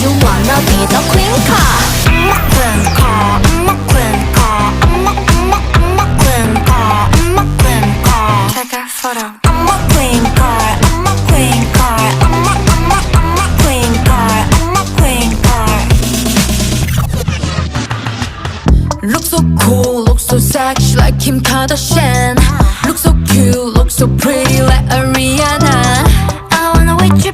you wanna be the queen car? I'm a queen car, I'm a queen car, I'm a queen car, I'm a queen car. Take a photo. I'm a queen car, I'm a queen car, I'm a queen car, I'm a queen car. Look so cool, look so sexy like Kim Kardashian. Look so cute, look so pretty like Ariana. I wanna wait you